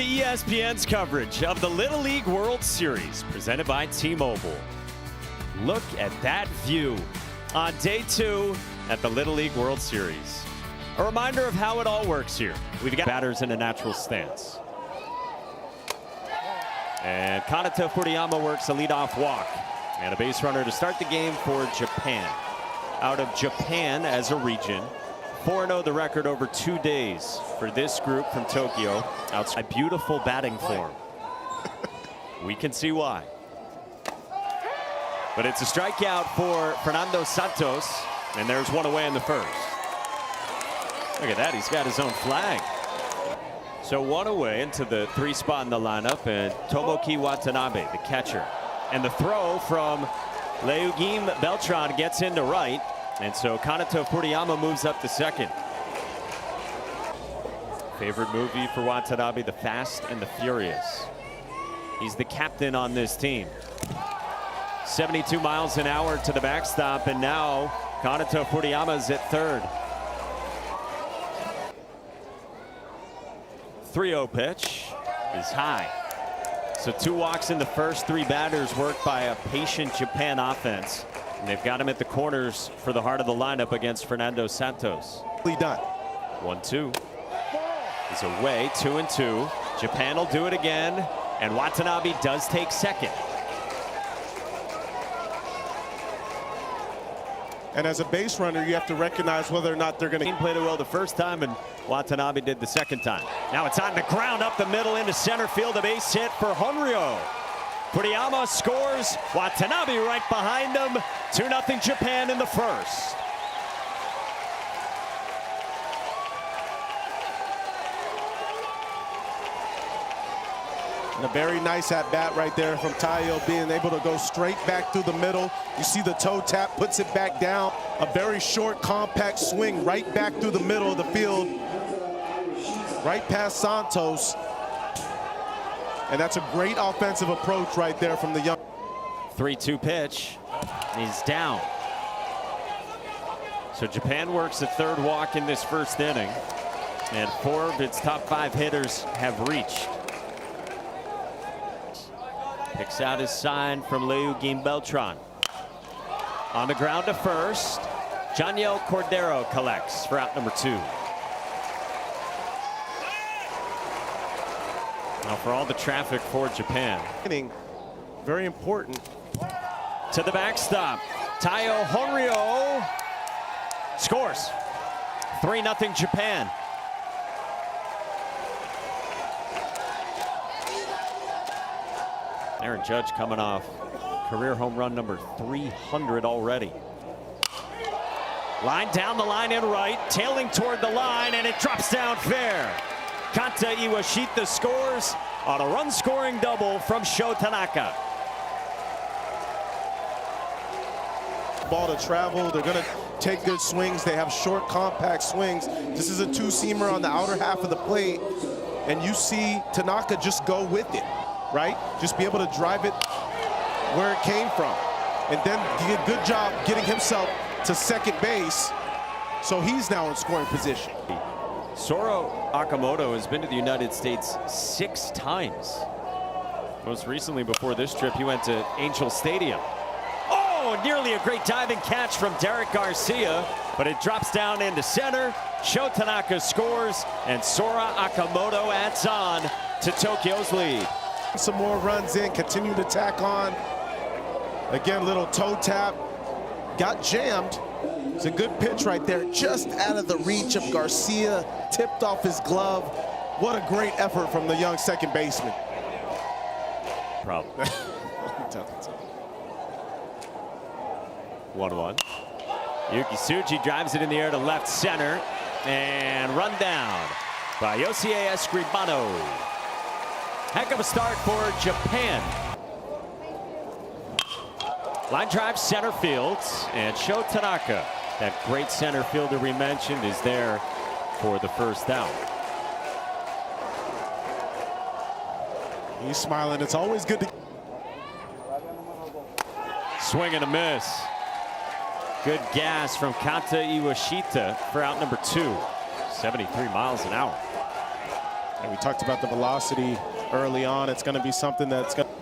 to ESPN's coverage of the Little League World Series presented by T-Mobile. Look at that view on day 2 at the Little League World Series. A reminder of how it all works here. We've got batters in a natural stance. And Kanata Furiyama works a leadoff walk. And a base runner to start the game for Japan. Out of Japan as a region. 4-0 the record over 2 days for this group from Tokyo. Outside beautiful batting form. We can see why. But it's a strikeout for Fernando Santos. And there's one away in the first. Look at that, he's got his own flag. So one away into the 3 spot in the lineup, and Tomoki Watanabe, the catcher. And the throw from Leugim Beltran gets into right. And so Kanata Furiyama moves up to second. Favorite movie for Watanabe, The Fast and the Furious. He's the captain on this team. 72 miles an hour to the backstop, and now Kanata Furiyama's at third. 3-0 pitch is high. So 2 walks in the first, 3 batters worked by a patient Japan offense. And they've got him at the corners for the heart of the lineup against Fernando Santos. Done. 1-2 is away, 2-2. Japan will do it again, and Watanabe does take second. And as a base runner, you have to recognize whether or not they're going to. He played it well the first time, and Watanabe did the second time. Now it's on the ground up the middle into center field. A base hit for Honryo. Furiyama scores. Watanabe right behind him. 2-0 Japan in the first. And a very nice at bat right there from Taiyo, being able to go straight back through the middle. You see the toe tap, puts it back down. A very short, compact swing right back through the middle of the field, right past Santos. And that's a great offensive approach right there from the young. 3-2 pitch. He's down. So Japan works a third walk in this first inning, and 4 of its top 5 hitters have reached. Picks out his sign from Leugim Beltran. On the ground to first. Janiel Cordero collects for out number 2. Now for all the traffic for Japan. Very important. To the backstop. Taiyo Honryo scores. 3-0 Japan. Aaron Judge coming off career home run number 300 already. Line down the line in right, tailing toward the line, and it drops down fair. Kanta Iwashita scores on a run-scoring double from Sho Tanaka. Ball to travel. They're going to take good swings. They have short, compact swings. This is a 2-seamer on the outer half of the plate, and you see Tanaka just go with it. Right? Just be able to drive it where it came from. And then did a good job getting himself to second base. So he's now in scoring position. Soro Akamoto has been to the United States 6 times. Most recently before this trip, he went to Angel Stadium. Oh, nearly a great diving catch from Derek Garcia, but it drops down into center. Sho Tanaka scores, and Sora Akamoto adds on to Tokyo's lead. Some more runs in, continue to tack on. Again, little toe tap. Got jammed. It's a good pitch right there, just out of the reach of Garcia. Tipped off his glove. What a great effort from the young second baseman. Problem. 1-1. Yuki Tsuji drives it in the air to left center. And run down by Yosie Escribano. Heck of a start for Japan. Line drive center field, and Sho Tanaka, that great center fielder we mentioned, is there for the first out. He's smiling. It's always good to. Swing and a miss. Good gas from Kanta Iwashita for out number 2. 73 miles an hour. And we talked about the velocity early on. It's going to be something that's going to...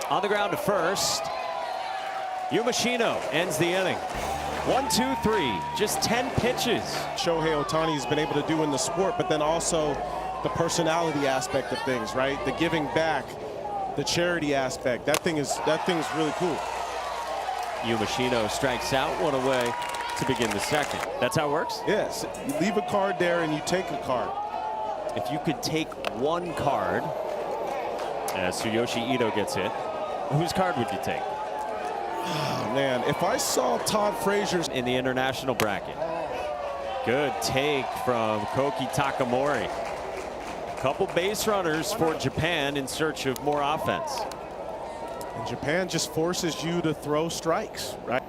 On the ground to first. Yumashino ends the inning. 1, 2, 3, just 10 pitches. Shohei Ohtani has been able to do in the sport, but then also the personality aspect of things, right? The giving back, the charity aspect. That thing's really cool. Yumashino strikes out, 1 away to begin the second. That's how it works? Yes, you leave a card there and you take a card. If you could take 1 card, as Tsuyoshi Ito gets hit, whose card would you take? Oh, man, if I saw Todd Frazier's in the international bracket. Good take from Koki Takamori. Couple base runners for Japan in search of more offense. And Japan just forces you to throw strikes, right?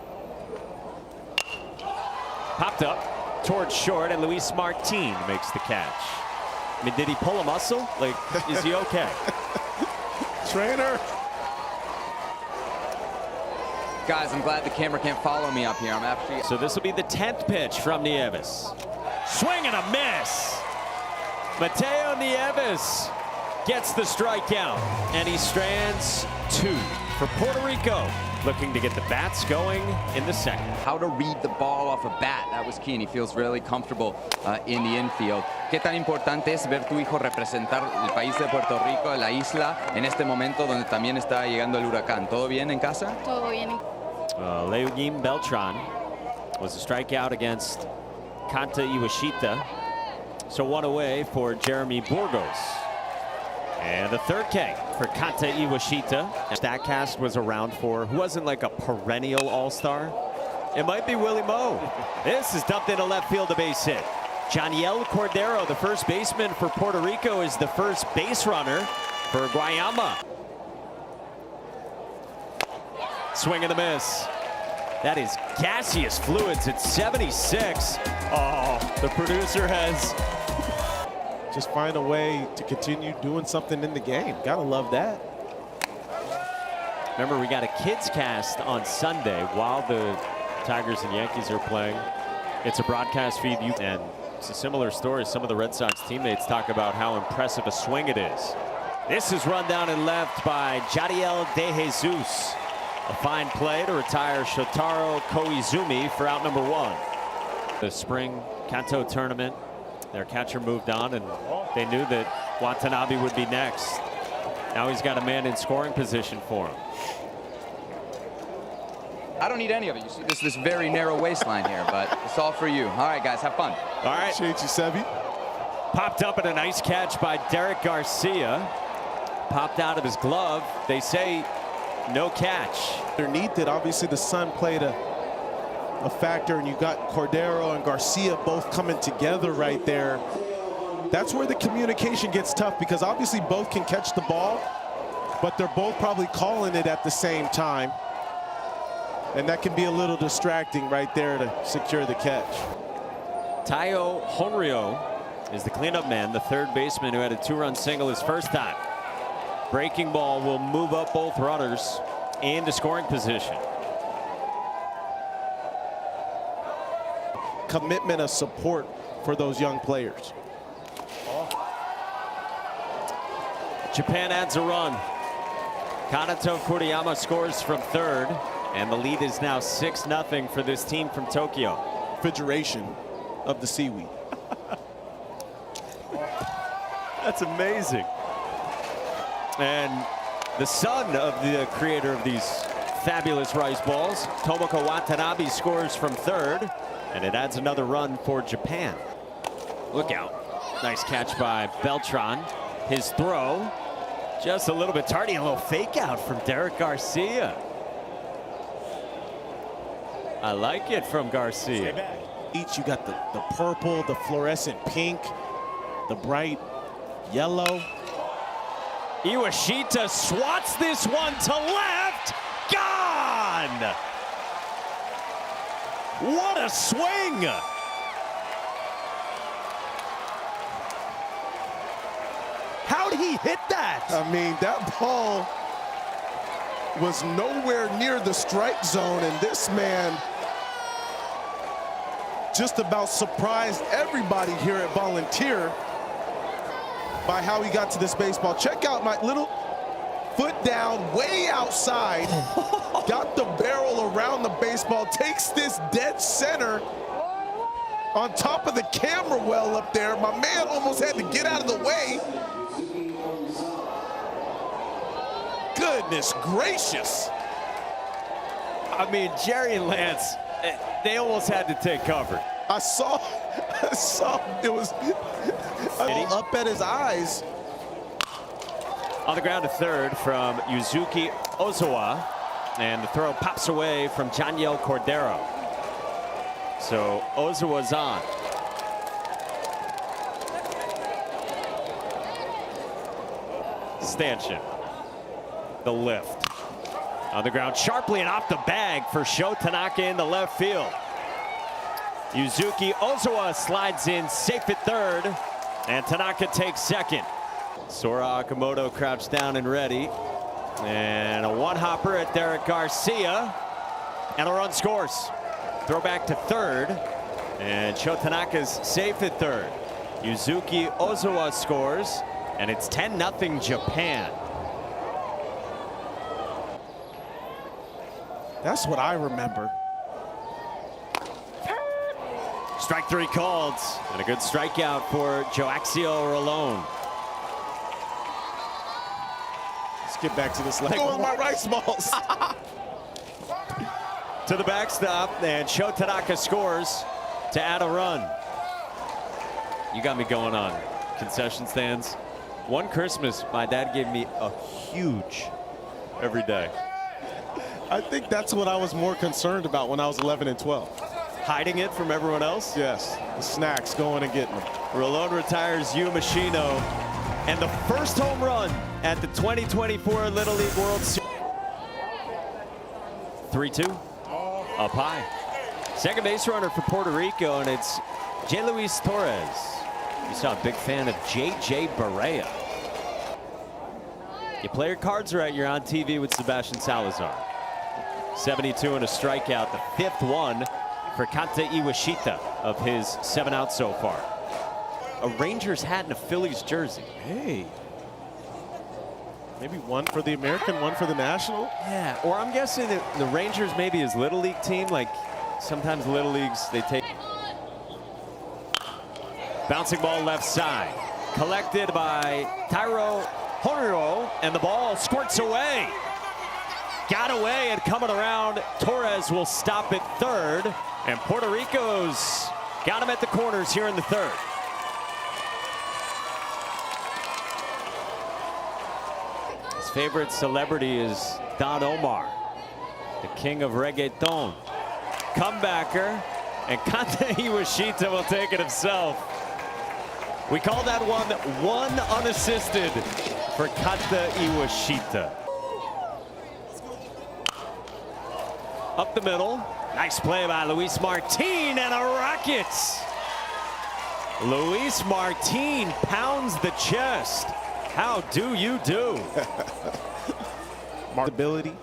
Popped up towards short, and Luis Martin makes the catch. I mean, did he pull a muscle? Like, is he okay? Trainer. Guys, I'm glad the camera can't follow me up here. I'm actually... So this will be the 10th pitch from Nieves. Swing and a miss. Mateo Nieves gets the strikeout, and he strands 2 for Puerto Rico, looking to get the bats going in the second. How to read the ball off a bat, that was key, and he feels really comfortable in the infield. ¿Qué tan importante es ver tu hijo representar el país de Puerto Rico, la isla, en este momento donde también está llegando el huracán? ¿Todo bien en casa? Todo bien. Leonim Beltran was a strikeout against Kanta Iwashita. So 1 away for Jeremy Burgos. And the 3rd K for Kanta Iwashita. StatCast was around for, who wasn't like a perennial all-star? It might be Willie Moe. This is dumped into left field, a base hit. Janiel Cordero, the first baseman for Puerto Rico, is the first base runner for Guayama. Swing and a miss. That is gaseous fluids at 76. Oh, the producer has... Just find a way to continue doing something in the game. Gotta love that. Remember, we got a kids cast on Sunday while the Tigers and Yankees are playing. It's a broadcast feed, and it's a similar story. Some of the Red Sox teammates talk about how impressive a swing it is. This is run down and left by Jadiel De Jesus. A fine play to retire Shotaro Koizumi for out number 1. The spring Kanto tournament, their catcher moved on, and they knew that Watanabe would be next. Now he's got a man in scoring position for him. I don't need any of it. You see this very narrow waistline here, but it's all for you. All right, guys, have fun. All right. Appreciate you, Sebi. Popped up at a nice catch by Derek Garcia. Popped out of his glove. They say no catch. Underneath it, obviously the sun played a factor, and you got Cordero and Garcia both coming together right there. That's where the communication gets tough, because obviously both can catch the ball, but they're both probably calling it at the same time. And that can be a little distracting right there to secure the catch. Tayo Honryo is the cleanup man, the 3rd baseman who had a 2-run single his first time. Breaking ball will move up both runners into scoring position. Commitment of support for those young players. Japan adds a run. Kanato Kuriyama scores from 3rd, and the lead is now 6-0 for this team from Tokyo. Refrigeration of the seaweed. That's amazing. And the son of the creator of these fabulous rice balls, Tomoko Watanabe, scores from 3rd, and it adds another run for Japan. Look out. Nice catch by Beltran. His throw just a little bit tardy. A little fake out from Derek Garcia. I like it from Garcia. Each, you got the purple, the fluorescent pink, the bright yellow. Iwashita swats this one to left. Gone! What a swing! How'd he hit that? I mean, that ball was nowhere near the strike zone, and this man just about surprised everybody here at Volunteer by how he got to this baseball. Check out my little foot down, way outside, got the barrel around the baseball, takes this dead center on top of the camera well up there. My man almost had to get out of the way. Goodness gracious. I mean, Jerry and Lance, they almost had to take cover. I saw it was up at his eyes. On the ground to third from Yuzuki Ozawa, and the throw pops away from Janiel Cordero. So Ozawa's on. Stanchion, the lift. On the ground sharply and off the bag for Sho Tanaka in the left field. Yuzuki Ozawa slides in safe at third, and Tanaka takes second. Sora Akamoto crouched down and ready. And a one-hopper at Derek Garcia. And a run scores. Throw back to third. And Sho Tanaka's safe at third. Yuzuki Ozawa scores. And it's 10-0 Japan. That's what I remember. Strike three called. And a good strikeout for Joaxio Rolón. Get back to this leg. Go with my rice balls. To the backstop, and Sho Tanaka scores to add a run. You got me going on concession stands. One Christmas, my dad gave me a huge every day. I think that's what I was more concerned about when I was 11 and 12. Hiding it from everyone else? Yes, the snacks, going and getting them. Rolón retires Yu Machino. And the first home run at the 2024 Little League World Series. 3-2, up high. Second base runner for Puerto Rico, and it's J. Luis Torres. You saw a big fan of J.J. Barea. You play your cards right, you're on TV with Sebastian Salazar. 72 and a strikeout, the fifth one for Kanta Iwashita of his 7 outs so far. A Rangers hat and a Phillies jersey. Hey. Maybe one for the American, one for the National? Yeah, or I'm guessing that the Rangers maybe his Little League team, like sometimes Little Leagues, they take. Bouncing ball left side. Collected by Tyro Honoro, and the ball squirts away. Got away and coming around. Torres will stop at third, and Puerto Rico's got him at the corners here in the third. His favorite celebrity is Don Omar, the king of reggaeton. Comebacker, and Kanta Iwashita will take it himself. We call that one unassisted for Kanta Iwashita. Up the middle, nice play by Luis Martin, and a rocket. Luis Martin pounds the chest. How do you do? Ability.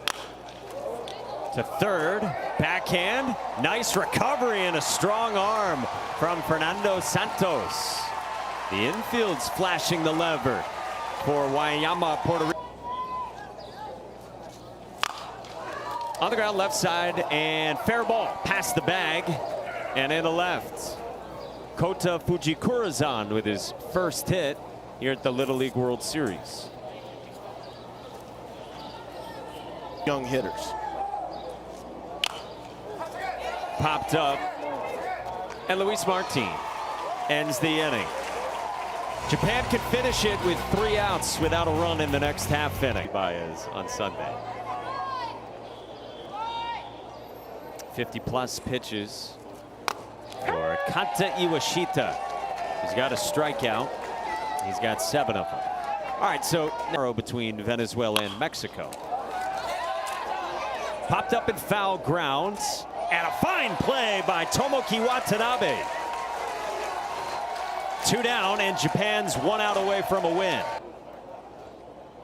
To third, backhand, nice recovery and a strong arm from Fernando Santos. The infield's flashing the lever for Guayama, Puerto Rico. On the ground left side, and fair ball past the bag and in the left. Kota Fujikurazan with his first hit here at the Little League World Series. Young hitters. Popped up, and Luis Martin ends the inning. Japan can finish it with 3 outs without a run in the next half inning. Baez on Sunday. 50-plus pitches for Kanta Iwashita. He's got a strikeout. He's got 7 of them. All right, so narrow between Venezuela and Mexico. Popped up in foul grounds, and a fine play by Tomoki Watanabe. 2 down, and Japan's 1 out away from a win.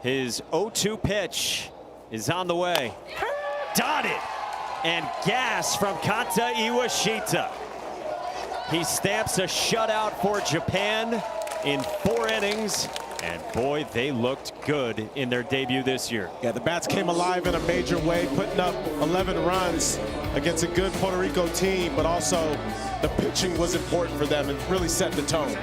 His 0-2 pitch is on the way. Dotted, and gas from Kanta Iwashita. He stamps a shutout for Japan in 4 innings. And boy, they looked good in their debut this year. Yeah, the bats came alive in a major way, putting up 11 runs against a good Puerto Rico team, but also the pitching was important for them and really set the tone.